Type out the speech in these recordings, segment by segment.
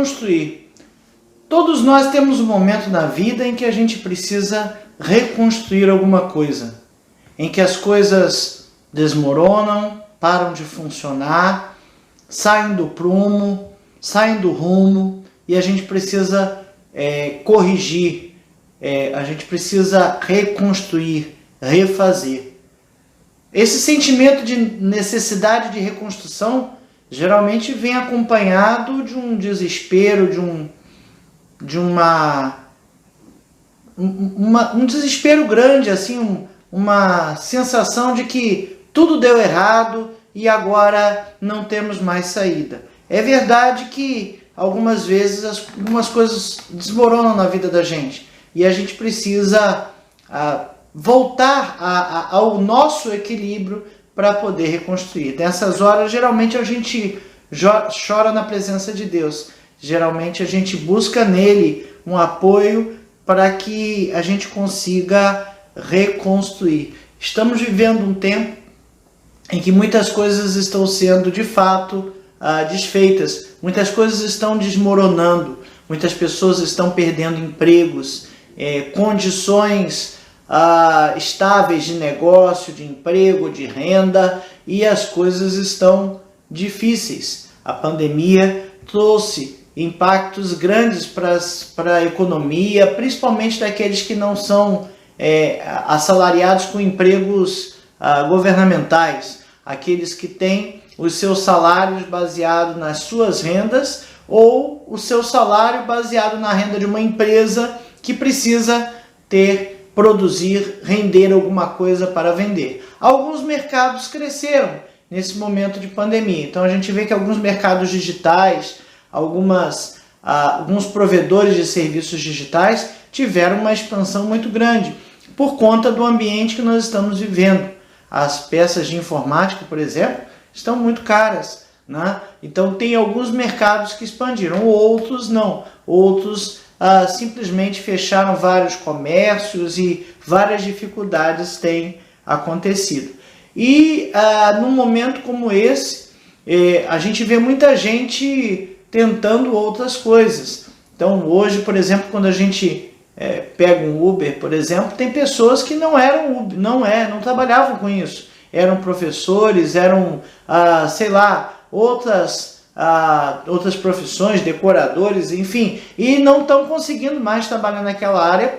reconstruir. Todos nós temos um momento na vida em que a gente precisa reconstruir alguma coisa, em que as coisas desmoronam, param de funcionar, saem do prumo, saem do rumo e a gente precisa corrigir, a gente precisa reconstruir, refazer. Esse sentimento de necessidade de reconstrução geralmente vem acompanhado de um desespero, de um desespero grande, assim, uma sensação de que tudo deu errado e agora não temos mais saída. É verdade que algumas vezes algumas coisas desmoronam na vida da gente e a gente precisa voltar ao nosso equilíbrio para poder reconstruir. Nessas horas, geralmente a gente chora na presença de Deus. Geralmente a gente busca nele um apoio para que a gente consiga reconstruir. Estamos vivendo um tempo em que muitas coisas estão sendo de fato desfeitas, muitas coisas estão desmoronando, muitas pessoas estão perdendo empregos, condições estáveis de negócio, de emprego, de renda, e as coisas estão difíceis. A pandemia trouxe impactos grandes para a economia, principalmente daqueles que não são assalariados com empregos governamentais, aqueles que têm os seus salários baseados nas suas rendas ou o seu salário baseado na renda de uma empresa que precisa produzir, render alguma coisa para vender. Alguns mercados cresceram nesse momento de pandemia, então a gente vê que alguns mercados digitais, alguns provedores de serviços digitais tiveram uma expansão muito grande por conta do ambiente que nós estamos vivendo. As peças de informática, por exemplo, estão muito caras, né? Então tem alguns mercados que expandiram, outros não. Outros simplesmente fecharam vários comércios e várias dificuldades têm acontecido. E num momento como esse, a gente vê muita gente tentando outras coisas. Então hoje, por exemplo, quando a gente pega um Uber, por exemplo, tem pessoas que não eram Uber, não trabalhavam com isso. Eram professores, eram, outras profissões, decoradores, enfim, e não estão conseguindo mais trabalhar naquela área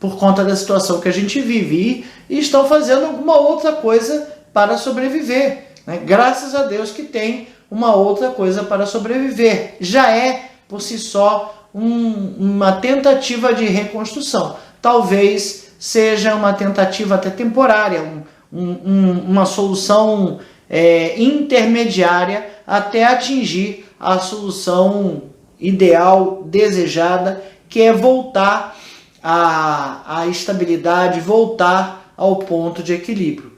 por conta da situação que a gente vive e estão fazendo alguma outra coisa para sobreviver, né? Graças a Deus que tem uma outra coisa para sobreviver. Já é, por si só, uma tentativa de reconstrução. Talvez seja uma tentativa até temporária, uma solução intermediária até atingir a solução ideal, desejada, que é voltar à estabilidade, voltar ao ponto de equilíbrio.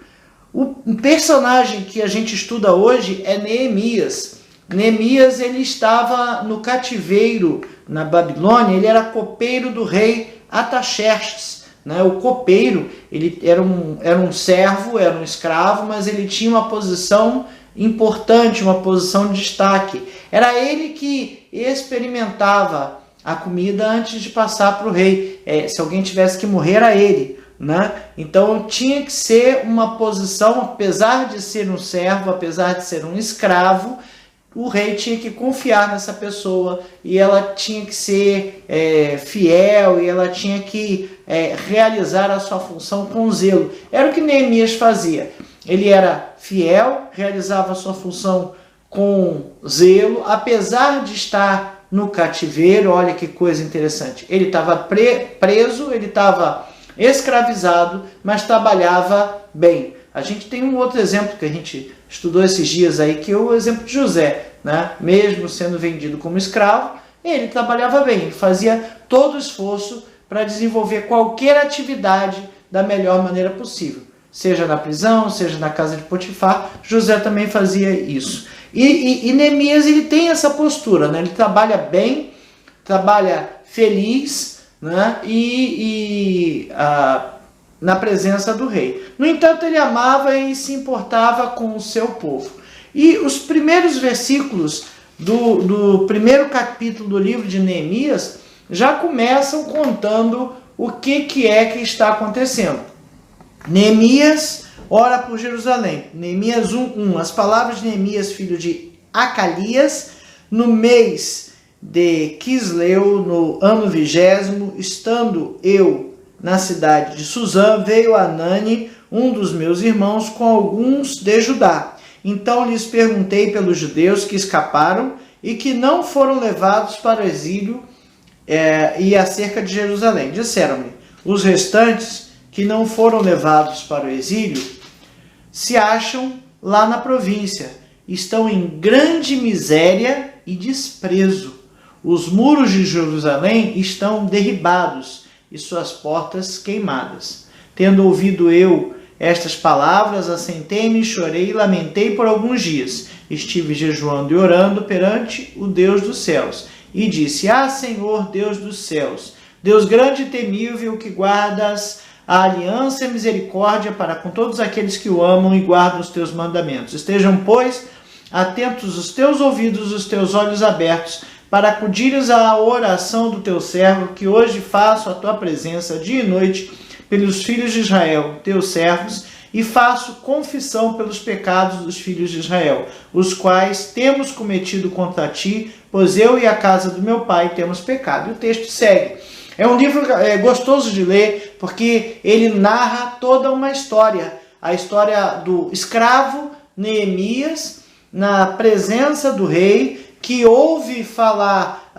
O personagem que a gente estuda hoje é Neemias. Neemias, ele estava no cativeiro na Babilônia, ele era copeiro do rei Artaxerxes, né? O copeiro, ele era um servo, era um escravo, mas ele tinha uma posição importante, uma posição de destaque. Era ele que experimentava a comida antes de passar para o rei. Se alguém tivesse que morrer, era ele, né? Então tinha que ser uma posição, apesar de ser um servo, apesar de ser um escravo, o rei tinha que confiar nessa pessoa e ela tinha que ser fiel e ela tinha que realizar a sua função com zelo. Era o que Neemias fazia. Ele era fiel, realizava a sua função com zelo, apesar de estar no cativeiro. Olha que coisa interessante. Ele estava preso, ele estava escravizado, mas trabalhava bem. A gente tem um outro exemplo que a gente estudou esses dias aí, que é o exemplo de José, né? Mesmo sendo vendido como escravo, ele trabalhava bem, ele fazia todo o esforço para desenvolver qualquer atividade da melhor maneira possível. Seja na prisão, seja na casa de Potifar, José também fazia isso. E Neemias, ele tem essa postura, né? Ele trabalha bem, trabalha feliz, né? Na presença do rei. No entanto, ele amava e se importava com o seu povo. E os primeiros versículos do primeiro capítulo do livro de Neemias, já começam contando o que é que está acontecendo. Neemias ora por Jerusalém. Neemias 1:1. As palavras de Neemias, filho de Acalias, no mês de Quisleu, no ano 20º, estando eu na cidade de Suzã, veio Anani, um dos meus irmãos, com alguns de Judá. Então lhes perguntei pelos judeus que escaparam e que não foram levados para o exílio e acerca de Jerusalém. Disseram-me: os restantes que não foram levados para o exílio se acham lá na província, estão em grande miséria e desprezo. Os muros de Jerusalém estão derribados e suas portas queimadas. Tendo ouvido eu estas palavras, assentei-me, chorei e lamentei por alguns dias. Estive jejuando e orando perante o Deus dos céus. E disse: ah, Senhor, Deus dos céus, Deus grande e temível, que guardas a aliança e a misericórdia para com todos aqueles que o amam e guardam os teus mandamentos. Estejam, pois, atentos os teus ouvidos, os teus olhos abertos, para acudires à oração do teu servo, que hoje faço a tua presença dia e noite pelos filhos de Israel, teus servos, e faço confissão pelos pecados dos filhos de Israel, os quais temos cometido contra ti, pois eu e a casa do meu pai temos pecado. E o texto segue. É um livro gostoso de ler, porque ele narra toda uma história. A história do escravo Neemias, na presença do rei, que ouve falar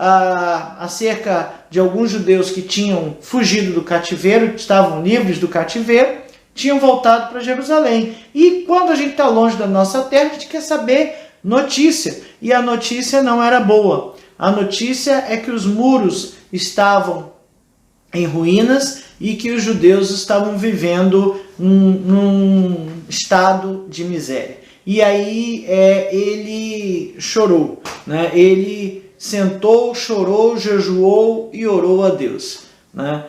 acerca de alguns judeus que tinham fugido do cativeiro, que estavam livres do cativeiro, tinham voltado para Jerusalém. E quando a gente está longe da nossa terra, a gente quer saber notícia. E a notícia não era boa. A notícia é que os muros estavam em ruínas e que os judeus estavam vivendo num estado de miséria. E aí ele chorou, né? Ele sentou, chorou, jejuou e orou a Deus, né?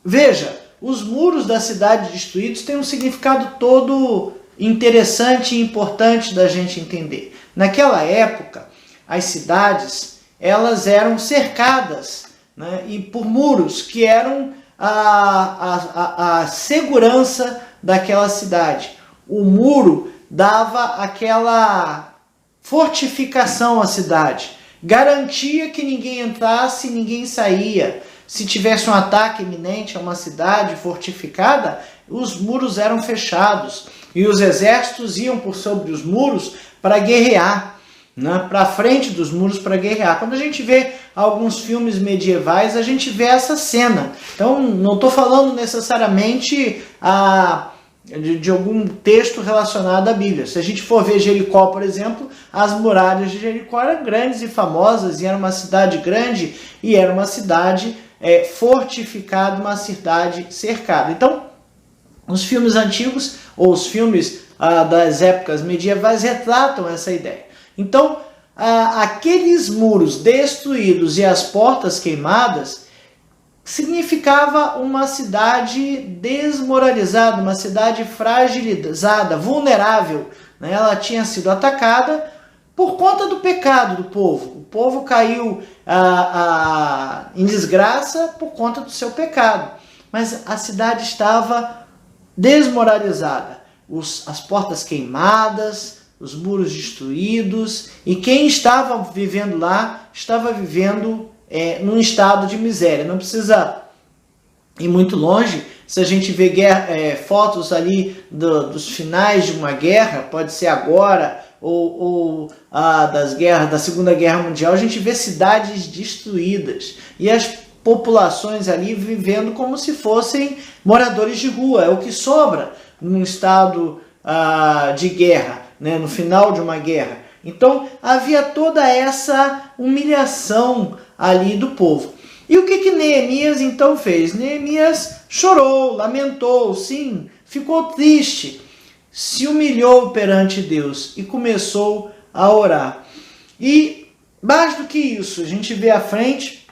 Veja, os muros da cidade destruídos têm um significado todo interessante e importante da gente entender. Naquela época, as cidades elas eram cercadas, né? E por muros que eram a segurança daquela cidade. O muro dava aquela fortificação à cidade, garantia que ninguém entrasse e ninguém saía. Se tivesse um ataque iminente a uma cidade fortificada, os muros eram fechados e os exércitos iam por sobre os muros para guerrear, né? Para frente dos muros para guerrear. Quando a gente vê alguns filmes medievais, a gente vê essa cena. Então, não estou falando necessariamente de algum texto relacionado à Bíblia. Se a gente for ver Jericó, por exemplo, as muralhas de Jericó eram grandes e famosas, e era uma cidade grande, e era uma cidade fortificada, uma cidade cercada. Então, os filmes antigos, ou os filmes das épocas medievais, retratam essa ideia. Então, aqueles muros destruídos e as portas queimadas significava uma cidade desmoralizada, uma cidade fragilizada, vulnerável, né? Ela tinha sido atacada por conta do pecado do povo. O povo caiu em desgraça por conta do seu pecado. Mas a cidade estava desmoralizada. As portas queimadas, os muros destruídos. E quem estava vivendo lá, estava vivendo num estado de miséria. Não precisa ir muito longe. Se a gente vê fotos ali dos finais de uma guerra, pode ser agora, ou das guerras, da Segunda Guerra Mundial, a gente vê cidades destruídas. E as populações ali vivendo como se fossem moradores de rua. É o que sobra num estado de guerra, né? No final de uma guerra. Então havia toda essa humilhação ali do povo. E o que Neemias então fez? Neemias chorou, lamentou, sim, ficou triste, se humilhou perante Deus e começou a orar. E mais do que isso, a gente vê à frente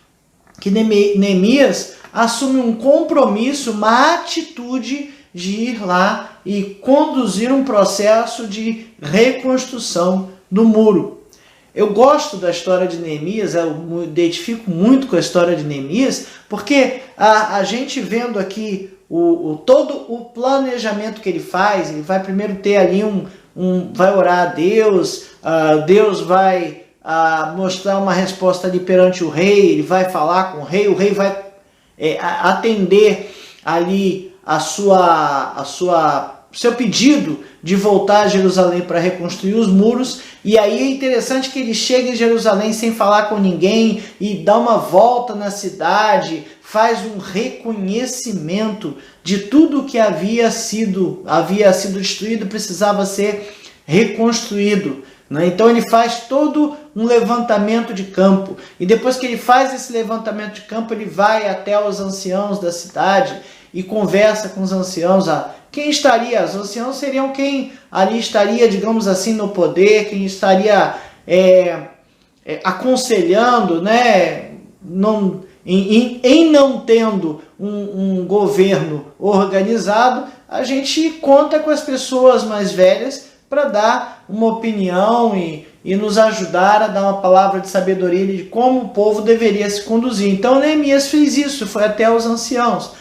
que Neemias assume um compromisso, uma atitude de ir lá e conduzir um processo de reconstrução do muro. Eu gosto da história de Neemias, eu me identifico muito com a história de Neemias, porque a gente vendo aqui todo o planejamento que ele faz, ele vai primeiro ter ali vai orar a Deus, Deus vai mostrar uma resposta ali perante o rei, ele vai falar com o rei vai atender ali seu pedido de voltar a Jerusalém para reconstruir os muros. E aí é interessante que ele chega em Jerusalém sem falar com ninguém e dá uma volta na cidade, faz um reconhecimento de tudo que havia sido destruído, precisava ser reconstruído, né? Então ele faz todo um levantamento de campo, e depois que ele faz esse levantamento de campo, ele vai até os anciãos da cidade e conversa com os anciãos. Quem estaria? Os anciãos seriam quem ali estaria, digamos assim, no poder, quem estaria aconselhando, né? Em não tendo um governo organizado, a gente conta com as pessoas mais velhas para dar uma opinião e nos ajudar a dar uma palavra de sabedoria de como o povo deveria se conduzir. Então Neemias fez isso, foi até os anciãos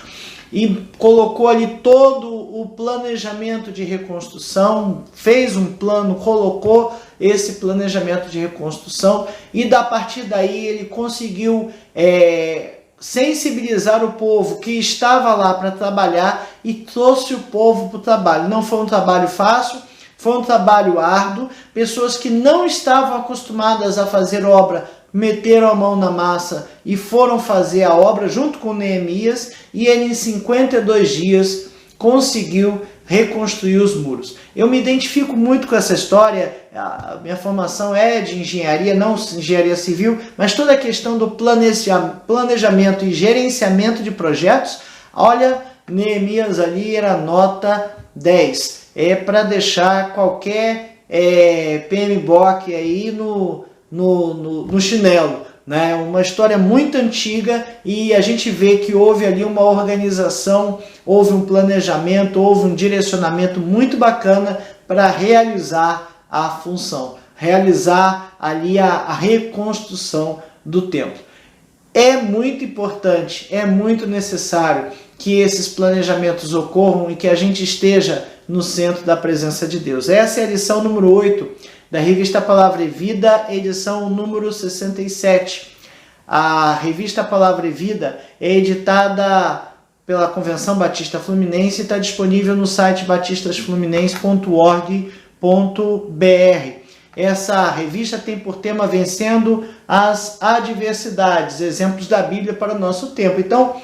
e colocou ali todo o planejamento de reconstrução, fez um plano, colocou esse planejamento de reconstrução, e a partir daí ele conseguiu sensibilizar o povo que estava lá para trabalhar e trouxe o povo para o trabalho. Não foi um trabalho fácil, foi um trabalho árduo. Pessoas que não estavam acostumadas a fazer obra meteram a mão na massa e foram fazer a obra junto com Neemias, e ele em 52 dias conseguiu reconstruir os muros. Eu me identifico muito com essa história. A minha formação é de engenharia, não engenharia civil, mas toda a questão do planejamento e gerenciamento de projetos, olha, Neemias ali era nota 10. É para deixar qualquer PMBOK aí no chinelo, né? Uma história muito antiga, e a gente vê que houve ali uma organização, houve um planejamento, houve um direcionamento muito bacana para realizar a função, realizar ali a reconstrução do templo. É muito importante, é muito necessário que esses planejamentos ocorram e que a gente esteja no centro da presença de Deus. Essa é a lição número 8 da revista Palavra e Vida, edição número 67. A revista Palavra e Vida é editada pela Convenção Batista Fluminense e está disponível no site batistasfluminense.org.br. Essa revista tem por tema Vencendo as Adversidades, exemplos da Bíblia para o nosso tempo. Então,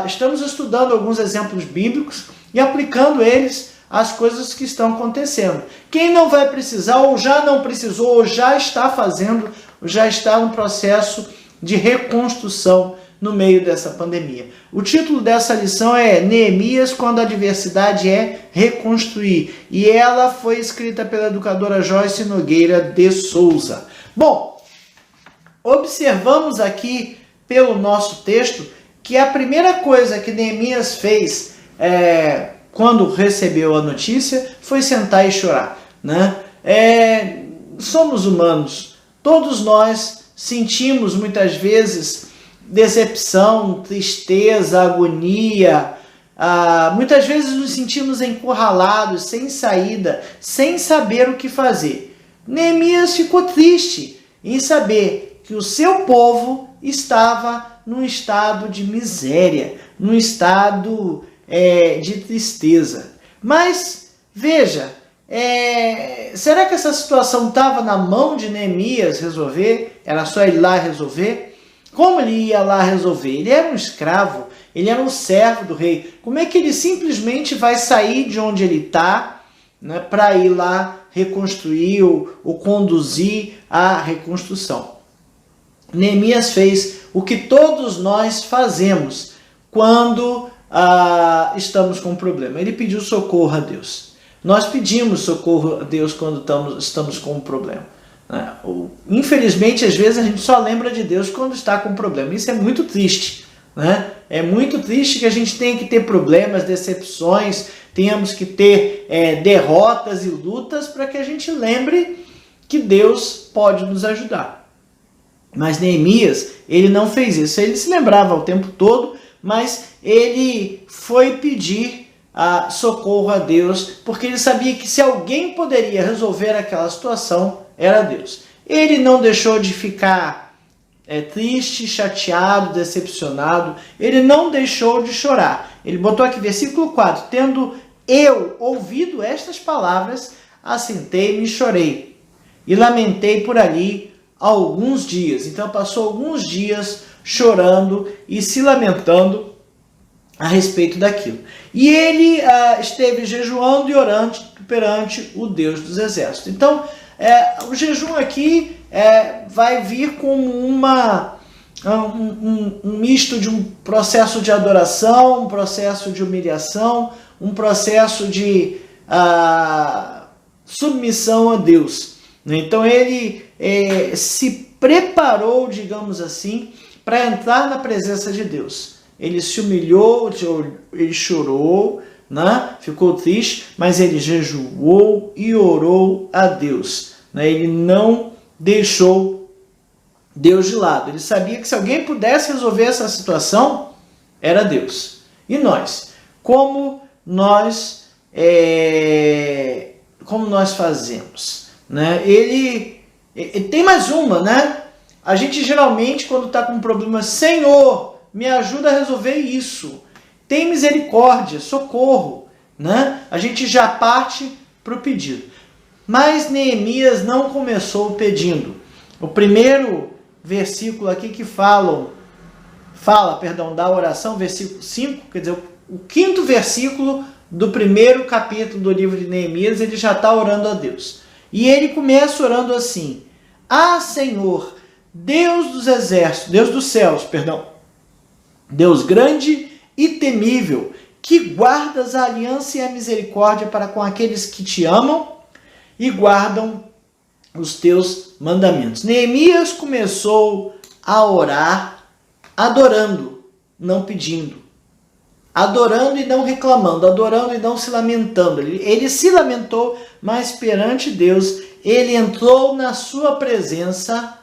estamos estudando alguns exemplos bíblicos e aplicando eles às coisas que estão acontecendo. Quem não vai precisar, ou já não precisou, ou já está fazendo, ou já está no processo de reconstrução no meio dessa pandemia. O título dessa lição é Neemias quando a adversidade é reconstruir, e ela foi escrita pela educadora Joyce Nogueira de Souza. Bom, observamos aqui pelo nosso texto que a primeira coisa que Neemias fez quando recebeu a notícia foi sentar e chorar, né? Somos humanos, todos nós sentimos muitas vezes decepção, tristeza, agonia, muitas vezes nos sentimos encurralados, sem saída, sem saber o que fazer. Neemias ficou triste em saber que o seu povo estava num estado de miséria, num estado de tristeza. Mas, veja, será que essa situação estava na mão de Neemias resolver? Era só ele lá resolver? Como ele ia lá resolver? Ele era um escravo, ele era um servo do rei. Como é que ele simplesmente vai sair de onde ele está, né, para ir lá reconstruir ou conduzir a reconstrução? Neemias fez o que todos nós fazemos quando estamos com um problema. Ele pediu socorro a Deus. Nós pedimos socorro a Deus quando estamos com um problema. Infelizmente, às vezes a gente só lembra de Deus quando está com um problema. Isso é muito triste, né? É muito triste que a gente tenha que ter problemas, decepções, tenhamos que ter derrotas e lutas para que a gente lembre que Deus pode nos ajudar. Mas Neemias, ele não fez isso. Ele se lembrava o tempo todo, mas ele foi pedir socorro a Deus, porque ele sabia que se alguém poderia resolver aquela situação, era Deus. Ele não deixou de ficar triste, chateado, decepcionado. Ele não deixou de chorar. Ele botou aqui, versículo 4, tendo eu ouvido estas palavras, assentei-me e chorei, e lamentei por ali alguns dias. Então passou alguns dias chorando e se lamentando a respeito daquilo. E ele esteve jejuando e orando perante o Deus dos exércitos. Então, o jejum aqui vai vir como um misto de um processo de adoração, um processo de humilhação, um processo de submissão a Deus. Então ele se preparou, digamos assim, para entrar na presença de Deus. Ele se humilhou, ele chorou, né? Ficou triste, mas ele jejuou e orou a Deus. Né? Ele não deixou Deus de lado. Ele sabia que se alguém pudesse resolver essa situação, era Deus. E nós? Como nós fazemos? Né? Ele tem mais uma, né? A gente geralmente, quando está com um problema, Senhor, me ajuda a resolver isso. Tem misericórdia, socorro. Né? A gente já parte para o pedido. Mas Neemias não começou pedindo. O primeiro versículo aqui que fala da oração, versículo 5, quer dizer, o quinto versículo do primeiro capítulo do livro de Neemias, ele já está orando a Deus. E ele começa orando assim: Senhor, Deus dos exércitos, Deus dos céus, Deus grande e temível, que guardas a aliança e a misericórdia para com aqueles que te amam e guardam os teus mandamentos. Neemias começou a orar adorando, não pedindo. Adorando e não reclamando, adorando e não se lamentando. Ele se lamentou, mas perante Deus, ele entrou na sua presença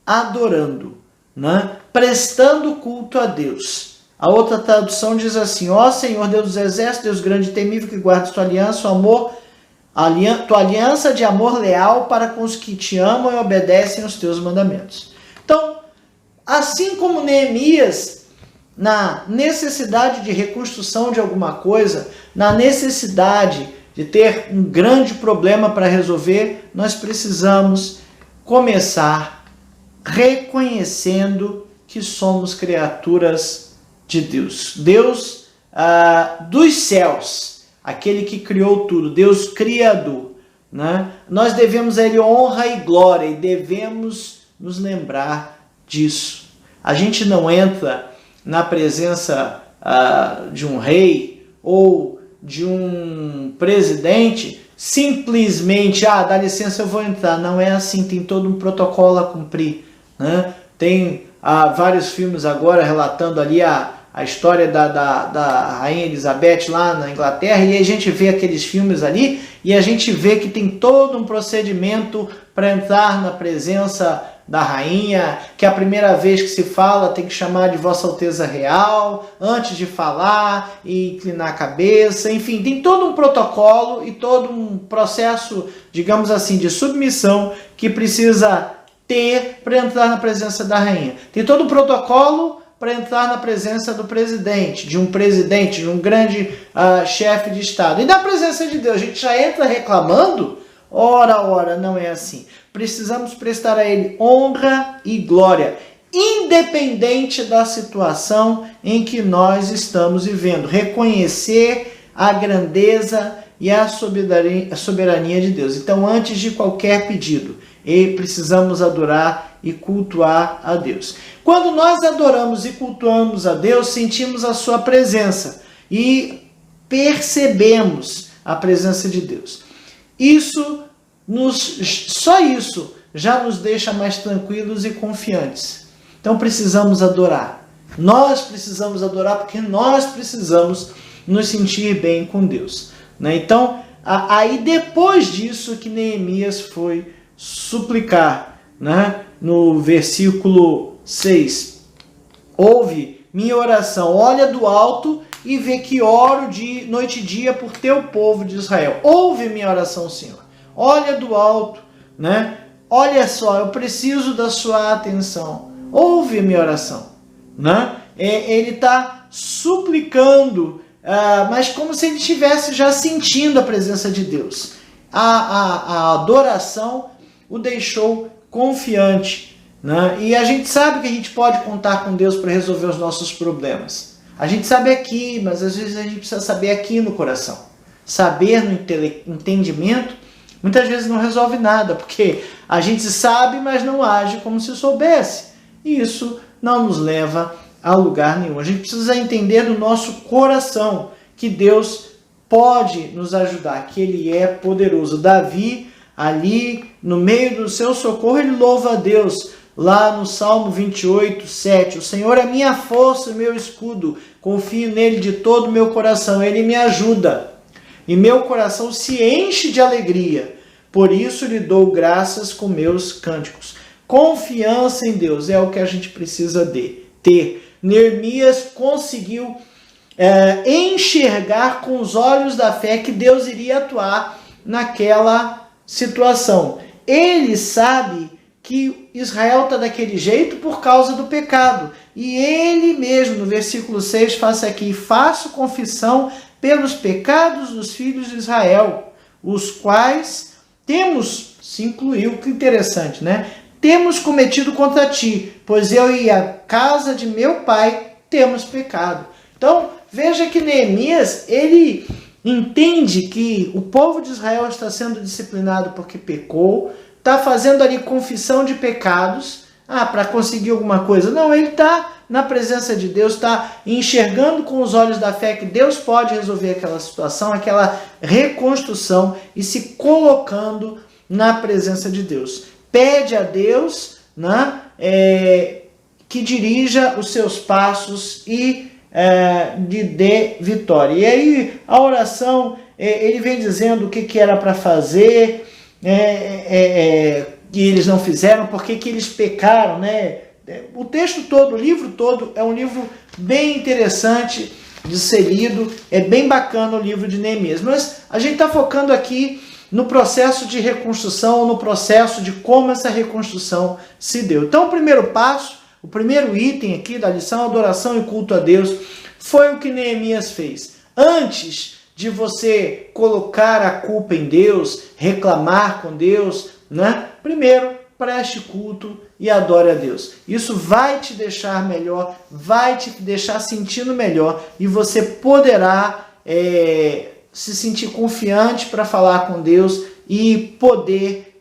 adorando, né? Prestando culto a Deus. A outra tradução diz assim: Senhor, Deus dos exércitos, Deus grande e temível, que guardas tua aliança, tua aliança de amor leal para com os que te amam e obedecem aos teus mandamentos. Então, assim como Neemias, na necessidade de reconstrução de alguma coisa, na necessidade de ter um grande problema para resolver, nós precisamos começar reconhecendo que somos criaturas de Deus. Deus dos céus, aquele que criou tudo, Deus criador. Né? Nós devemos a Ele honra e glória e devemos nos lembrar disso. A gente não entra na presença de um rei ou de um presidente simplesmente, dá licença, eu vou entrar. Não é assim, tem todo um protocolo a cumprir. Né? Tem vários filmes agora relatando ali a história da Rainha Elizabeth lá na Inglaterra, e a gente vê aqueles filmes ali e a gente vê que tem todo um procedimento para entrar na presença da rainha, que a primeira vez que se fala tem que chamar de Vossa Alteza Real, antes de falar e inclinar a cabeça, enfim, tem todo um protocolo e todo um processo, digamos assim, de submissão que precisa ter para entrar na presença da rainha. Tem todo um protocolo para entrar na presença do presidente, de um grande chefe de Estado. E na presença de Deus, a gente já entra reclamando? Ora, não é assim. Precisamos prestar a Ele honra e glória, independente da situação em que nós estamos vivendo. Reconhecer a grandeza e a soberania de Deus. Então, antes de qualquer pedido, precisamos adorar e cultuar a Deus. Quando nós adoramos e cultuamos a Deus, sentimos a sua presença e percebemos a presença de Deus. Só isso já nos deixa mais tranquilos e confiantes. Então precisamos adorar. Nós precisamos adorar porque nós precisamos nos sentir bem com Deus. Né? Então, aí depois disso que Neemias foi suplicar, né? No versículo 6, ouve minha oração, olha do alto e vê que oro de noite e dia por teu povo de Israel. Ouve minha oração, Senhor. Olha do alto, né? Olha só, eu preciso da sua atenção. Ouve minha oração, né? Ele está suplicando, mas como se ele estivesse já sentindo a presença de Deus. A adoração o deixou confiante, né? E a gente sabe que a gente pode contar com Deus para resolver os nossos problemas. A gente sabe aqui, mas às vezes a gente precisa saber aqui no coração. Saber no entendimento muitas vezes não resolve nada, porque a gente sabe, mas não age como se soubesse. E isso não nos leva a lugar nenhum. A gente precisa entender do nosso coração que Deus pode nos ajudar, que Ele é poderoso. Davi, ali no meio do seu socorro, ele louva a Deus. Lá no Salmo 28, 7, o Senhor é minha força e meu escudo, confio nele de todo o meu coração, Ele me ajuda. E meu coração se enche de alegria, por isso lhe dou graças com meus cânticos. Confiança em Deus é o que a gente precisa ter. Neemias conseguiu enxergar com os olhos da fé que Deus iria atuar naquela situação. Ele sabe que Israel está daquele jeito por causa do pecado. E ele mesmo, no versículo 6, faz aqui, faço confissão pelos pecados dos filhos de Israel, os quais temos, se incluiu, que interessante, né? Temos cometido contra ti, pois eu e a casa de meu pai temos pecado. Então, veja que Neemias, ele entende que o povo de Israel está sendo disciplinado porque pecou, está fazendo ali confissão de pecados, para conseguir alguma coisa. Não, ele está na presença de Deus, está enxergando com os olhos da fé que Deus pode resolver aquela situação, aquela reconstrução e se colocando na presença de Deus. Pede a Deus, né, que dirija os seus passos e lhe dê vitória. E aí a oração, ele vem dizendo o que era para fazer, que eles não fizeram, porque que eles pecaram, né? O texto todo, o livro todo, é um livro bem interessante de ser lido, é bem bacana o livro de Neemias, mas a gente está focando aqui no processo de reconstrução, no processo de como essa reconstrução se deu. Então o primeiro passo, o primeiro item aqui da lição, adoração e culto a Deus, foi o que Neemias fez. Antes de você colocar a culpa em Deus, reclamar com Deus, né? Primeiro, preste culto e adore a Deus. Isso vai te deixar melhor, vai te deixar sentindo melhor e você poderá se sentir confiante para falar com Deus e poder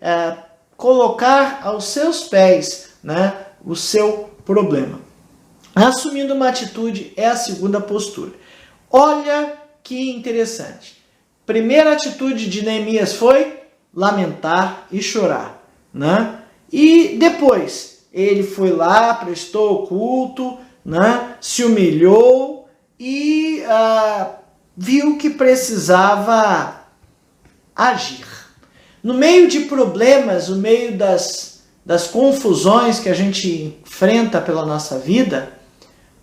colocar aos seus pés, né, o seu problema. Assumindo uma atitude é a segunda postura. Olha que interessante. Primeira atitude de Neemias foi lamentar e chorar, né? E depois ele foi lá, prestou culto, né? Se humilhou e viu que precisava agir. No meio de problemas, no meio das confusões que a gente enfrenta pela nossa vida,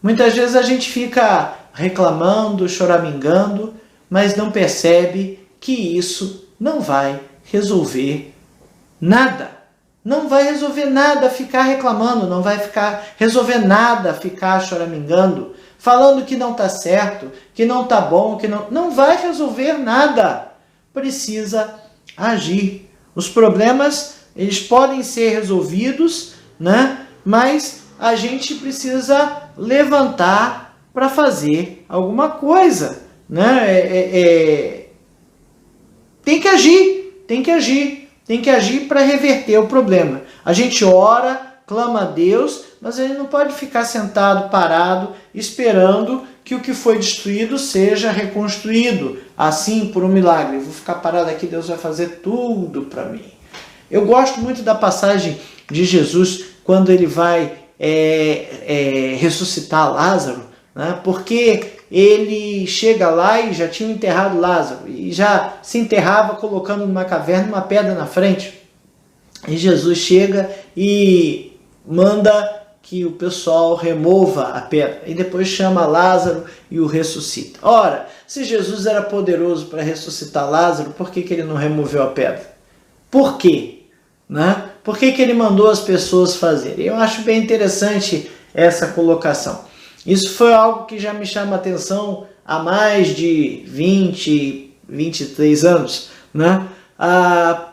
muitas vezes a gente fica reclamando, choramingando, mas não percebe que isso não vai resolver nada. Não vai resolver nada ficar reclamando, não vai resolver nada ficar choramingando, falando que não está certo, que não está bom, que não vai resolver nada. Precisa agir. Os problemas, eles podem ser resolvidos, né? Mas a gente precisa levantar para fazer alguma coisa, né? Tem que agir para reverter o problema. A gente ora, clama a Deus, mas ele não pode ficar sentado, parado, esperando que o que foi destruído seja reconstruído, assim, por um milagre. Eu vou ficar parado aqui, Deus vai fazer tudo para mim. Eu gosto muito da passagem de Jesus, quando ele vai ressuscitar Lázaro, né? Porque ele chega lá e já tinha enterrado Lázaro, e já se enterrava colocando numa caverna uma pedra na frente. E Jesus chega e manda que o pessoal remova a pedra. E depois chama Lázaro e o ressuscita. Ora, se Jesus era poderoso para ressuscitar Lázaro, por que ele não removeu a pedra? Por quê? Né? Por que ele mandou as pessoas fazerem? Eu acho bem interessante essa colocação. Isso foi algo que já me chama a atenção há mais de 23 anos. Né?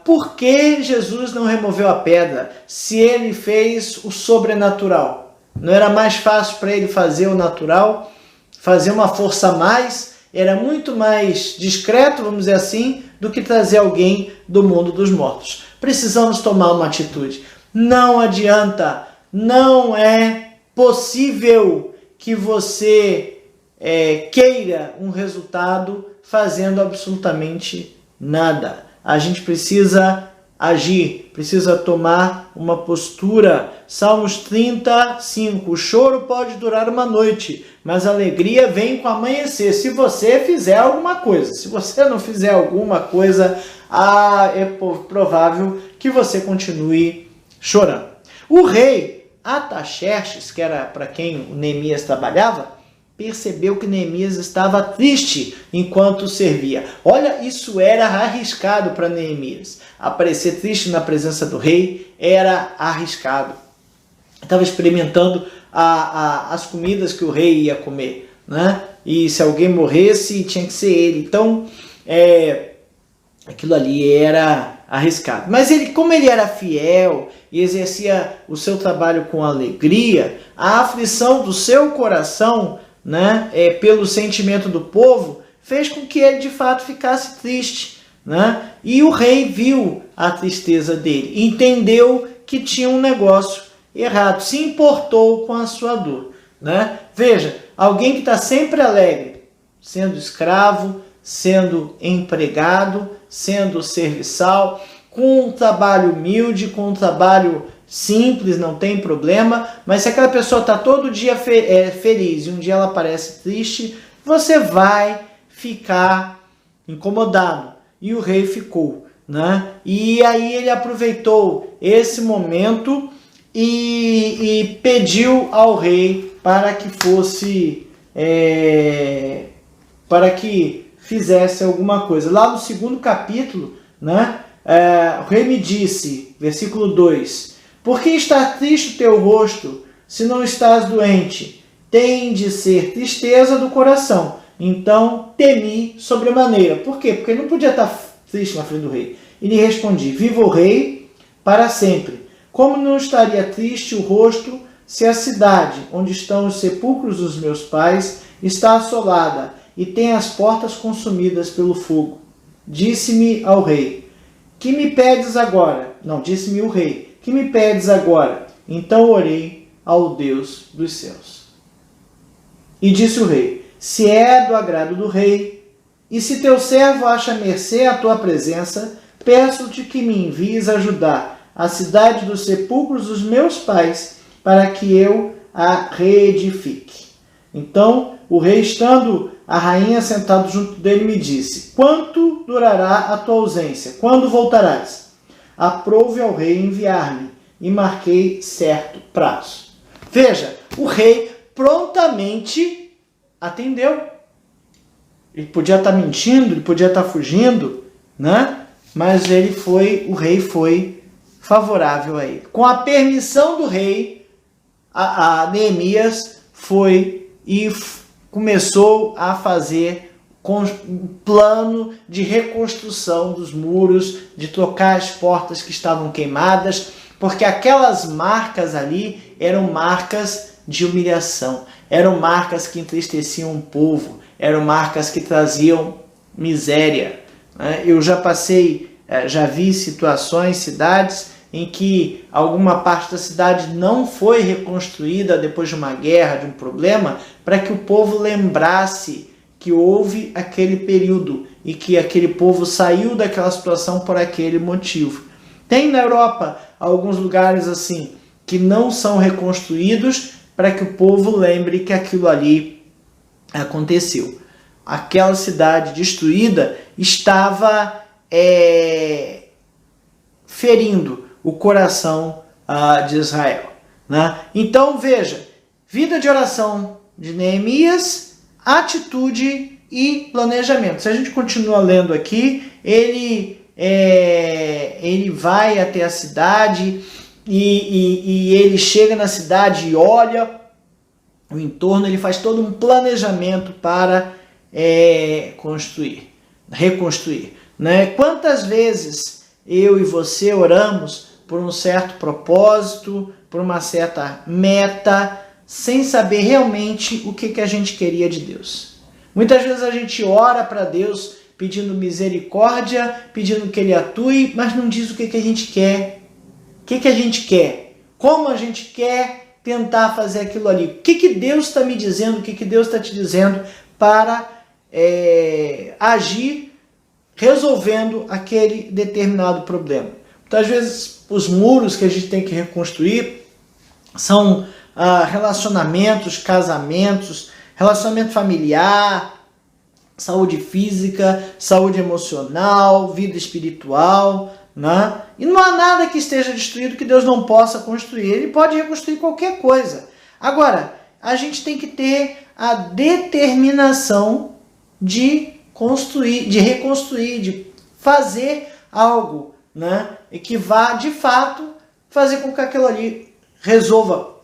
Por que Jesus não removeu a pedra se ele fez o sobrenatural? Não era mais fácil para ele fazer o natural, fazer uma força a mais? Era muito mais discreto, vamos dizer assim, do que trazer alguém do mundo dos mortos. Precisamos tomar uma atitude. Não adianta, não é possível que você queira um resultado fazendo absolutamente nada. A gente precisa agir, precisa tomar uma postura. Salmos 35, o choro pode durar uma noite, mas a alegria vem com o amanhecer, se você fizer alguma coisa. Se você não fizer alguma coisa, é provável que você continue chorando. O rei Ataxerxes, que era para quem o Neemias trabalhava, percebeu que Neemias estava triste enquanto servia. Olha, isso era arriscado para Neemias. Aparecer triste na presença do rei era arriscado. Estava experimentando as comidas que o rei ia comer, né? E se alguém morresse, tinha que ser ele. Então, aquilo ali era arriscado. Mas ele, como ele era fiel e exercia o seu trabalho com alegria, a aflição do seu coração, né, pelo sentimento do povo, fez com que ele de fato ficasse triste, né? E o rei viu a tristeza dele, entendeu que tinha um negócio errado, se importou com a sua dor, né? Veja, alguém que está sempre alegre, sendo escravo, sendo empregado, sendo serviçal, com um trabalho humilde, com um trabalho simples, não tem problema, mas se aquela pessoa está todo dia feliz e um dia ela parece triste, você vai ficar incomodado. E o rei ficou, né? E aí ele aproveitou esse momento e pediu ao rei para que fosse, para que fizesse alguma coisa. Lá no segundo capítulo, né? O rei me disse, versículo 2, por que está triste o teu rosto, se não estás doente? Tem de ser tristeza do coração. Então temi sobremaneira. Por quê? Porque ele não podia estar triste na frente do rei. E lhe respondi, viva o rei para sempre. Como não estaria triste o rosto, se a cidade onde estão os sepulcros dos meus pais está assolada e tem as portas consumidas pelo fogo? Disse-me ao rei, que me pedes agora? Não, disse-me o rei, que me pedes agora? Então orei ao Deus dos céus. E disse o rei, se é do agrado do rei, e se teu servo acha mercê à tua presença, peço-te que me envies ajudar a cidade dos sepulcros dos meus pais, para que eu a reedifique. Então o rei, estando a rainha sentado junto dele, me disse, quanto durará a tua ausência? Quando voltarás? Aprove ao rei enviar-me, e marquei certo prazo. Veja, o rei prontamente atendeu. Ele podia estar mentindo, ele podia estar fugindo, né? Mas o rei foi favorável a ele. Com a permissão do rei, a Neemias foi e começou a fazer um plano de reconstrução dos muros, de trocar as portas que estavam queimadas, porque aquelas marcas ali eram marcas de humilhação, eram marcas que entristeciam o povo, eram marcas que traziam miséria. Eu já vi situações, cidades em que alguma parte da cidade não foi reconstruída depois de uma guerra, de um problema, para que o povo lembrasse que houve aquele período e que aquele povo saiu daquela situação por aquele motivo. Tem na Europa alguns lugares assim que não são reconstruídos para que o povo lembre que aquilo ali aconteceu. Aquela cidade destruída estava ferindo o coração de Israel. Né? Então veja, vida de oração de Neemias, atitude e planejamento. Se a gente continua lendo aqui, ele vai até a cidade e ele chega na cidade e olha o entorno, ele faz todo um planejamento para reconstruir. Né? Quantas vezes eu e você oramos por um certo propósito, por uma certa meta, sem saber realmente o que a gente queria de Deus? Muitas vezes a gente ora para Deus pedindo misericórdia, pedindo que Ele atue, mas não diz o que a gente quer. O que a gente quer? Como a gente quer tentar fazer aquilo ali? O que Deus está me dizendo? O que Deus está te dizendo para agir resolvendo aquele determinado problema? Muitas vezes os muros que a gente tem que reconstruir são relacionamentos, casamentos, relacionamento familiar, saúde física, saúde emocional, vida espiritual, né? E não há nada que esteja destruído que Deus não possa construir. Ele pode reconstruir qualquer coisa. Agora, a gente tem que ter a determinação de construir, de reconstruir, de fazer algo, né? E que vá, de fato, fazer com que aquilo ali resolva,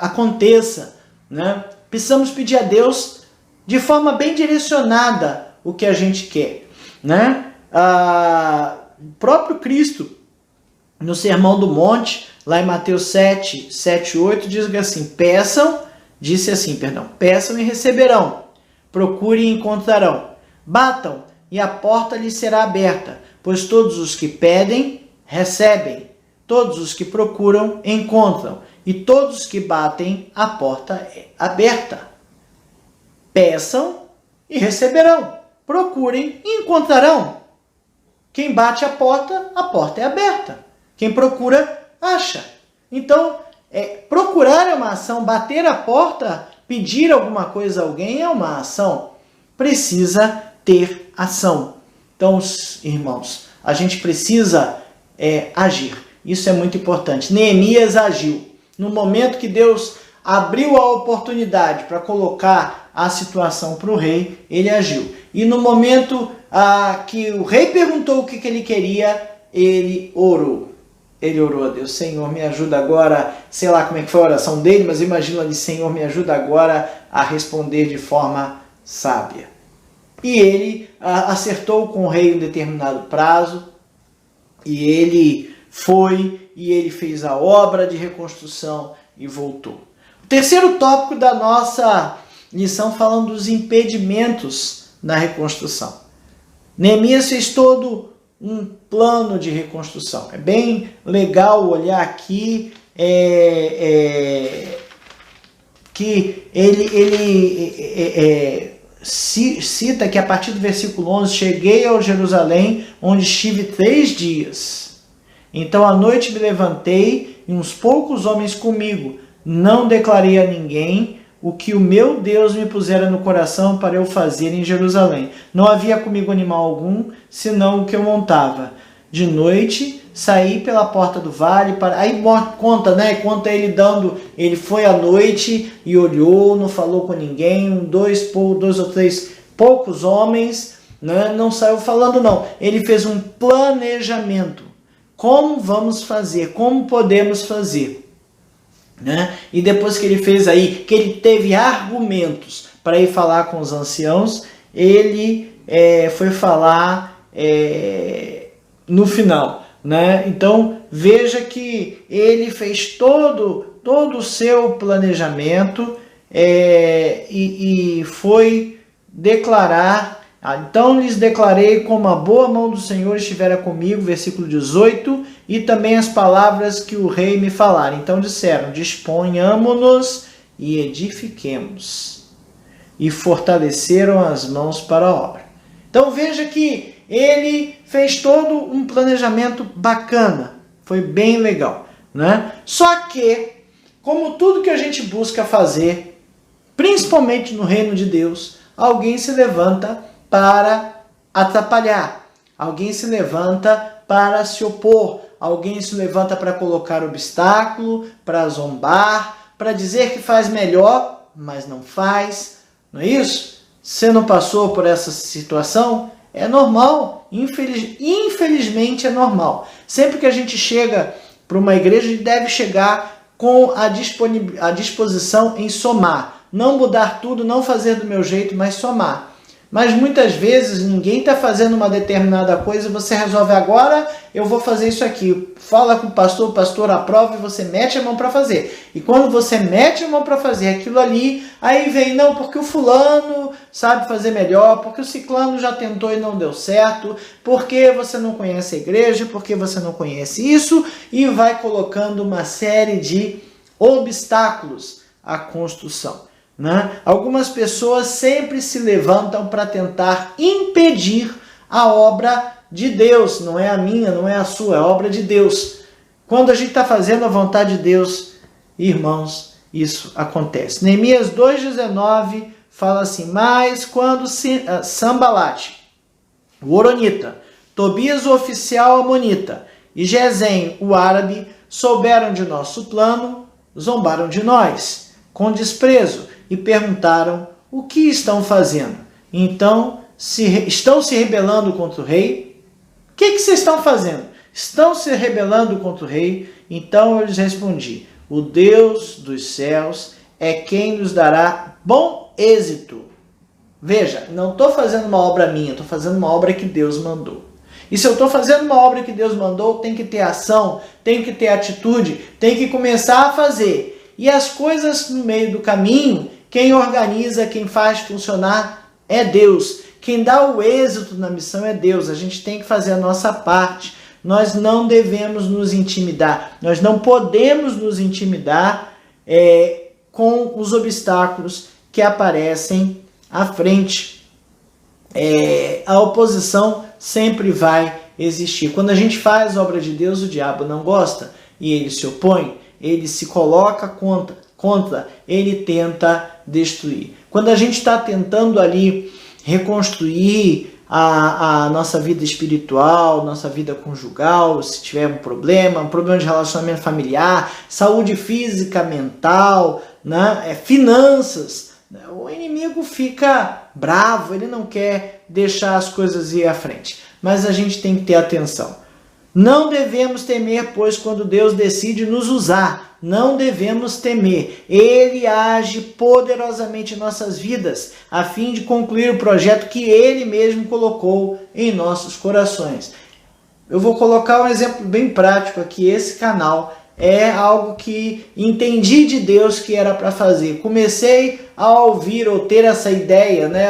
aconteça, né? Precisamos pedir a Deus de forma bem direcionada o que a gente quer, né? O próprio Cristo, no Sermão do Monte, lá em Mateus 7, 8, diz assim, peçam e receberão, procurem e encontrarão, batam e a porta lhes será aberta, pois todos os que pedem, recebem, todos os que procuram, encontram, e todos os que batem, a porta é aberta. Peçam e receberão, procurem e encontrarão. Quem bate a porta é aberta. Quem procura, acha. Então, procurar é uma ação, bater a porta, pedir alguma coisa a alguém é uma ação. Precisa ter ação. Então, irmãos, a gente precisa agir. Isso é muito importante. Neemias agiu. No momento que Deus abriu a oportunidade para colocar a situação para o rei, ele agiu. E no momento que o rei perguntou o que ele queria, ele orou. Ele orou a Deus, Senhor, me ajuda agora, sei lá como é que foi a oração dele, mas imagina ali, Senhor, me ajuda agora a responder de forma sábia. E ele acertou com o rei um determinado prazo, e ele foi, e ele fez a obra de reconstrução e voltou. O terceiro tópico da nossa lição falando dos impedimentos na reconstrução. Neemias fez todo um plano de reconstrução. É bem legal olhar aqui que ele cita que a partir do versículo 11, cheguei ao Jerusalém, onde estive 3 dias. Então à noite me levantei e uns poucos homens comigo. Não declarei a ninguém o que o meu Deus me pusera no coração para eu fazer em Jerusalém. Não havia comigo animal algum, senão o que eu montava. De noite, saí pela porta do vale, aí conta ele foi à noite e olhou, não falou com ninguém, dois ou três poucos homens, né? Não saiu falando não. Ele fez um planejamento. Como vamos fazer? Como podemos fazer? Né? E depois que ele fez aí, que ele teve argumentos para ir falar com os anciãos, ele foi falar no final, né? Então veja que ele fez todo o seu planejamento e foi declarar. Então lhes declarei como a boa mão do Senhor estivera comigo, versículo 18, e também as palavras que o rei me falara. Então disseram, disponhamo-nos e edifiquemos. E fortaleceram as mãos para a obra. Então veja que ele fez todo um planejamento bacana, foi bem legal, né? Só que, como tudo que a gente busca fazer, principalmente no reino de Deus, alguém se levanta para atrapalhar, alguém se levanta para se opor, alguém se levanta para colocar obstáculo, para zombar, para dizer que faz melhor, mas não faz. Não é isso? Você não passou por essa situação? É normal. Infelizmente é normal. Sempre que a gente chega para uma igreja, a gente deve chegar com a disposição em somar. Não mudar tudo, não fazer do meu jeito, mas somar. Mas muitas vezes ninguém está fazendo uma determinada coisa e você resolve agora, eu vou fazer isso aqui. Fala com o pastor aprova e você mete a mão para fazer. E quando você mete a mão para fazer aquilo ali, aí vem, não, porque o fulano sabe fazer melhor, porque o ciclano já tentou e não deu certo, porque você não conhece a igreja, porque você não conhece isso, e vai colocando uma série de obstáculos à construção. Né? Algumas pessoas sempre se levantam para tentar impedir a obra de Deus. Não é a minha, não é a sua, é a obra de Deus. Quando a gente está fazendo a vontade de Deus, irmãos, isso acontece. Neemias 2,19 fala assim, mas quando Sambalate, o Horonita, Tobias, o oficial amonita, e Gesem, o árabe, souberam de nosso plano, zombaram de nós, com desprezo, e perguntaram o que estão fazendo. Então, estão se rebelando contra o rei? O que vocês estão fazendo? Estão se rebelando contra o rei? Então eu lhes respondi, o Deus dos céus é quem nos dará bom êxito. Veja, não estou fazendo uma obra minha, estou fazendo uma obra que Deus mandou. E se eu estou fazendo uma obra que Deus mandou, tem que ter ação, tem que ter atitude, tem que começar a fazer. E as coisas no meio do caminho, quem organiza, quem faz funcionar é Deus. Quem dá o êxito na missão é Deus. A gente tem que fazer a nossa parte. Nós não devemos nos intimidar. Nós não podemos nos intimidar com os obstáculos que aparecem à frente. A oposição sempre vai existir. Quando a gente faz a obra de Deus, o diabo não gosta e ele se opõe, ele se coloca contra, ele tenta destruir. Quando a gente está tentando ali reconstruir a nossa vida espiritual, nossa vida conjugal, se tiver um problema de relacionamento familiar, saúde física, mental, né, finanças, o inimigo fica bravo, ele não quer deixar as coisas ir à frente. Mas a gente tem que ter atenção. Não devemos temer, pois quando Deus decide nos usar, não devemos temer. Ele age poderosamente em nossas vidas, a fim de concluir o projeto que Ele mesmo colocou em nossos corações. Eu vou colocar um exemplo bem prático aqui. Esse canal é algo que entendi de Deus que era para fazer. Comecei a ouvir ou ter essa ideia, né?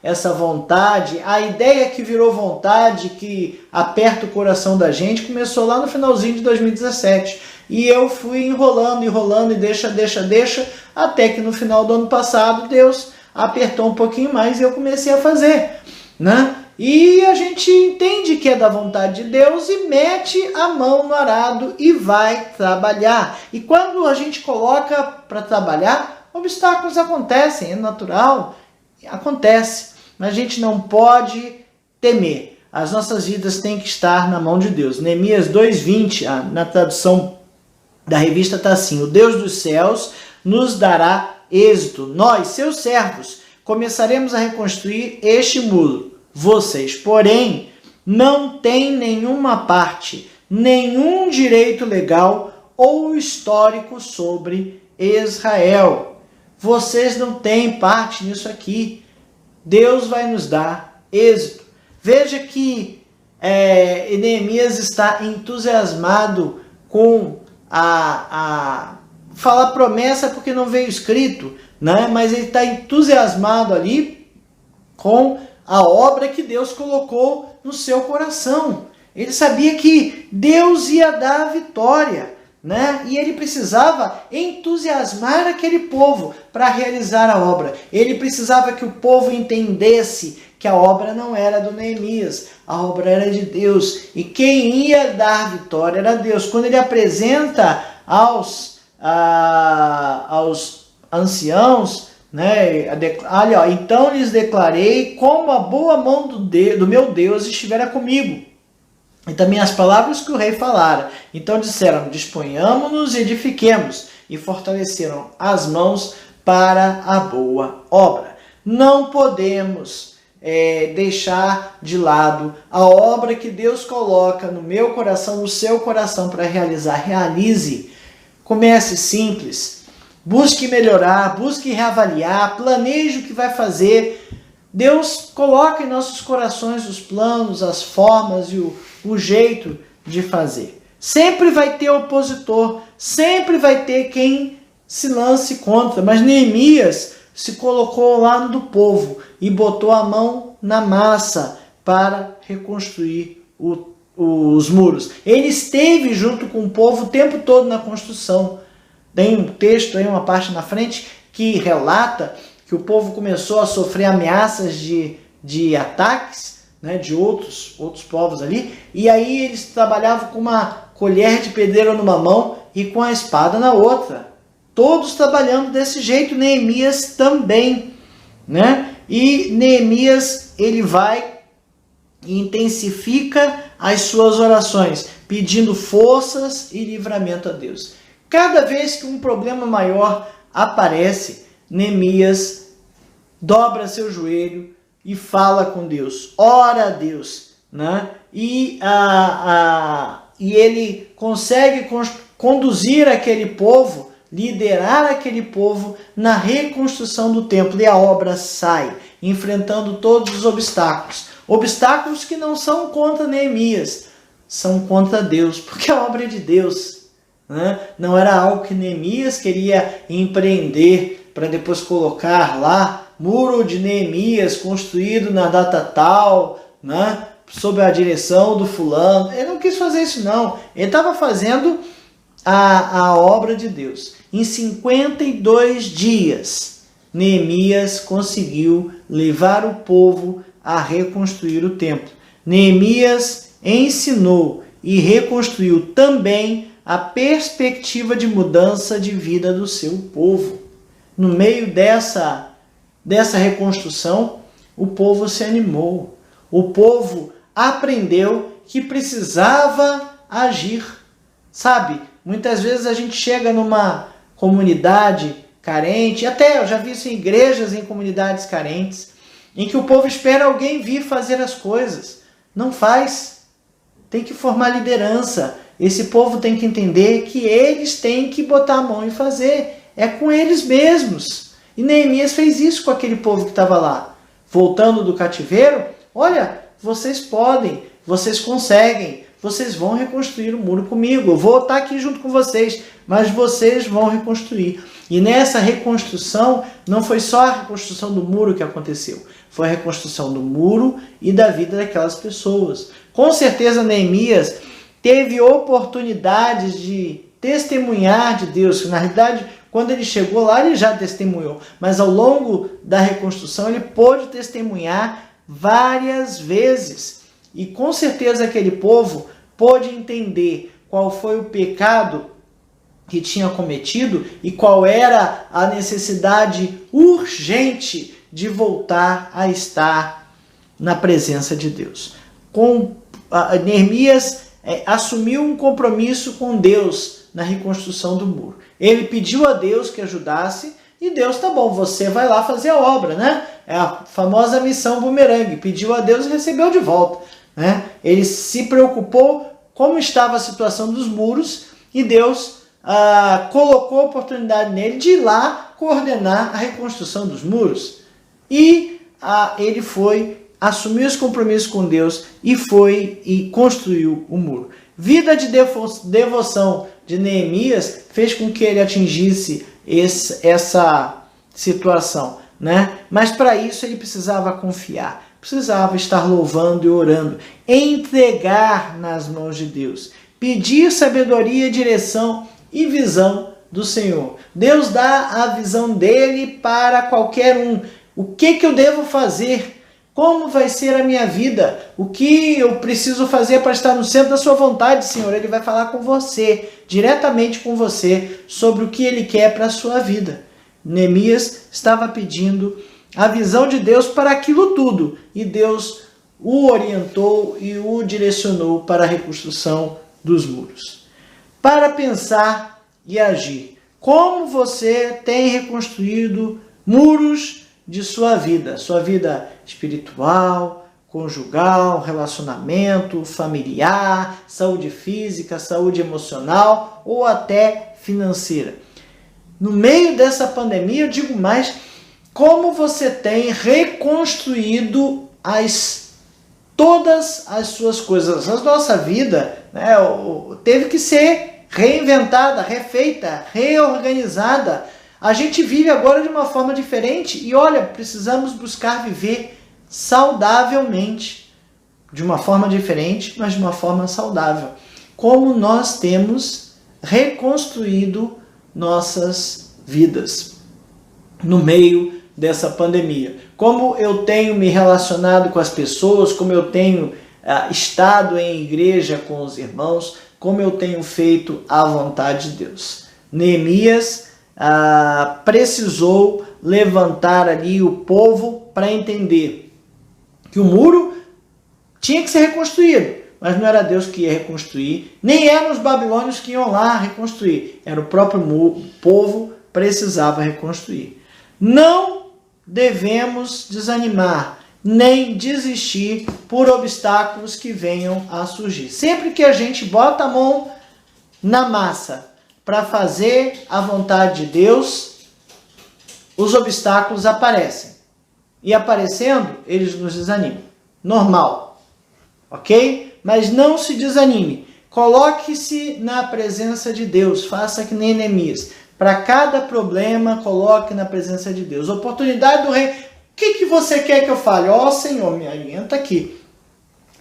Essa vontade, a ideia que virou vontade, que aperta o coração da gente, começou lá no finalzinho de 2017. E eu fui enrolando e deixa, até que no final do ano passado Deus apertou um pouquinho mais e eu comecei a fazer, né? E a gente entende que é da vontade de Deus e mete a mão no arado e vai trabalhar. E quando a gente coloca para trabalhar, obstáculos acontecem, é natural, acontece. Mas a gente não pode temer. As nossas vidas têm que estar na mão de Deus. Neemias 2:20, na tradução da revista está assim, o Deus dos céus nos dará êxito. Nós, seus servos, começaremos a reconstruir este muro. Vocês, porém, não têm nenhuma parte, nenhum direito legal ou histórico sobre Israel. Vocês não têm parte nisso aqui. Deus vai nos dar êxito. Veja que Neemias está entusiasmado com falar promessa porque não veio escrito, né? Mas ele está entusiasmado ali com a obra que Deus colocou no seu coração. Ele sabia que Deus ia dar a vitória, né? E ele precisava entusiasmar aquele povo para realizar a obra. Ele precisava que o povo entendesse que a obra não era do Neemias, a obra era de Deus. E quem ia dar vitória era Deus. Quando ele apresenta aos anciãos, né? Olha, ó, então lhes declarei como a boa mão do meu Deus estivera comigo. e também as palavras que o rei falara. Então disseram: disponhamo-nos e edifiquemos, e fortaleceram as mãos para a boa obra. Não podemos deixar de lado a obra que Deus coloca no meu coração, no seu coração para realizar. Realize. Comece simples. Busque melhorar, busque reavaliar, planeje o que vai fazer. Deus coloca em nossos corações os planos, as formas e o jeito de fazer. Sempre vai ter opositor, sempre vai ter quem se lance contra, mas Neemias se colocou ao lado do povo e botou a mão na massa para reconstruir os muros. Ele esteve junto com o povo o tempo todo na construção. Tem um texto aí, uma parte na frente, que relata que o povo começou a sofrer ameaças de ataques, né, de outros povos ali, e aí eles trabalhavam com uma colher de pedreiro numa mão e com a espada na outra. Todos trabalhando desse jeito, Neemias também, né? E Neemias, ele vai e intensifica as suas orações, pedindo forças e livramento a Deus. Cada vez que um problema maior aparece, Neemias dobra seu joelho e fala com Deus, ora a Deus, né? E ele consegue conduzir aquele povo, liderar aquele povo na reconstrução do templo, e a obra sai, enfrentando todos os obstáculos. Obstáculos que não são contra Neemias, são contra Deus, porque a obra é de Deus, né? Não era algo que Neemias queria empreender para depois colocar lá, muro de Neemias construído na data tal, né? Sob a direção do fulano. Ele não quis fazer isso não, ele estava fazendo a obra de Deus. Em 52 dias, Neemias conseguiu levar o povo a reconstruir o templo. Neemias ensinou e reconstruiu também a perspectiva de mudança de vida do seu povo. No meio dessa reconstrução, o povo se animou. O povo aprendeu que precisava agir. Sabe, muitas vezes a gente chega numa comunidade carente, até eu já vi isso em igrejas, em comunidades carentes, em que o povo espera alguém vir fazer as coisas. Não faz. Tem que formar liderança. Esse povo tem que entender que eles têm que botar a mão e fazer. É com eles mesmos. E Neemias fez isso com aquele povo que estava lá. Voltando do cativeiro, olha, vocês podem, vocês conseguem, vocês vão reconstruir o muro comigo. Eu vou estar aqui junto com vocês, mas vocês vão reconstruir. E nessa reconstrução, não foi só a reconstrução do muro que aconteceu. Foi a reconstrução do muro e da vida daquelas pessoas. Com certeza Neemias teve oportunidades de testemunhar de Deus. Na realidade, quando ele chegou lá, ele já testemunhou. Mas ao longo da reconstrução, ele pôde testemunhar várias vezes. E com certeza aquele povo pôde entender qual foi o pecado que tinha cometido e qual era a necessidade urgente de voltar a estar na presença de Deus. Neemias assumiu um compromisso com Deus na reconstrução do muro. Ele pediu a Deus que ajudasse e Deus, tá bom, você vai lá fazer a obra, né? É a famosa missão bumerangue. Pediu a Deus e recebeu de volta, né? Ele se preocupou como estava a situação dos muros e Deus colocou a oportunidade nele de ir lá coordenar a reconstrução dos muros. E ele assumiu esse compromisso com Deus e construiu o muro. Vida de devoção de Neemias fez com que ele atingisse essa situação, né? Mas para isso ele precisava confiar, precisava estar louvando e orando, entregar nas mãos de Deus, pedir sabedoria, direção e visão do Senhor. Deus dá a visão dele para qualquer um. O que eu devo fazer? Como vai ser a minha vida? O que eu preciso fazer para estar no centro da sua vontade, Senhor? Ele vai falar com você, diretamente com você, sobre o que ele quer para a sua vida. Neemias estava pedindo a visão de Deus para aquilo tudo. E Deus o orientou e o direcionou para a reconstrução dos muros. Para pensar e agir. Como você tem reconstruído muros de sua vida espiritual, conjugal, relacionamento, familiar, saúde física, saúde emocional ou até financeira. No meio dessa pandemia, eu digo mais, como você tem reconstruído todas as suas coisas. A nossa vida, né, teve que ser reinventada, refeita, reorganizada. A gente vive agora de uma forma diferente e olha, precisamos buscar viver saudavelmente, de uma forma diferente, mas de uma forma saudável. Como nós temos reconstruído nossas vidas no meio dessa pandemia. Como eu tenho me relacionado com as pessoas, como eu tenho estado em igreja com os irmãos, como eu tenho feito a vontade de Deus. Neemias precisou levantar ali o povo para entender que o muro tinha que ser reconstruído, mas não era Deus que ia reconstruir, nem eram os babilônios que iam lá reconstruir, era o próprio povo que precisava reconstruir. Não devemos desanimar, nem desistir por obstáculos que venham a surgir. Sempre que a gente bota a mão na massa para fazer a vontade de Deus, os obstáculos aparecem. E aparecendo, eles nos desanimam. Normal. Ok? Mas não se desanime. Coloque-se na presença de Deus. Faça que nem Neemias. Para cada problema, coloque na presença de Deus. Oportunidade do rei. O que você quer que eu fale? Ó, Senhor, me orienta aqui.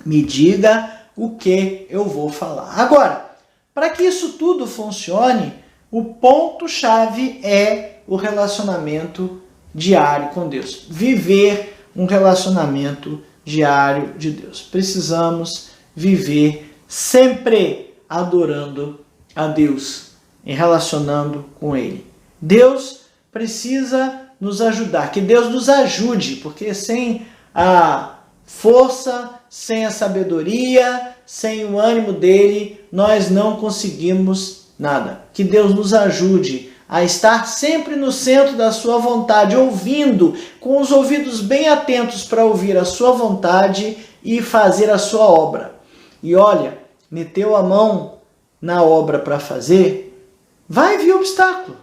Me diga o que eu vou falar. Agora, para que isso tudo funcione, o ponto-chave é o relacionamento diário com Deus. Viver um relacionamento diário de Deus. Precisamos viver sempre adorando a Deus e relacionando com Ele. Deus precisa nos ajudar, que Deus nos ajude, porque sem a força, sem a sabedoria, sem o ânimo dele, nós não conseguimos nada. Que Deus nos ajude a estar sempre no centro da sua vontade, ouvindo, com os ouvidos bem atentos para ouvir a sua vontade e fazer a sua obra. E olha, meteu a mão na obra para fazer, vai vir obstáculo.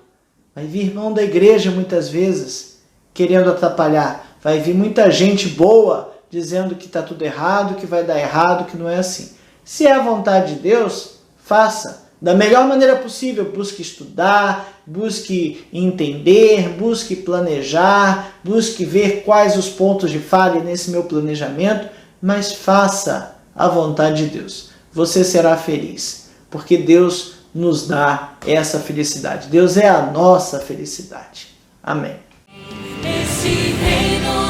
Vai vir irmão da igreja muitas vezes querendo atrapalhar. Vai vir muita gente boa dizendo que está tudo errado, que vai dar errado, que não é assim. Se é a vontade de Deus, faça da melhor maneira possível. Busque estudar, busque entender, busque planejar, busque ver quais os pontos de falha nesse meu planejamento, mas faça a vontade de Deus. Você será feliz, porque Deus nos dá essa felicidade. Deus é a nossa felicidade. Amém. Esse reino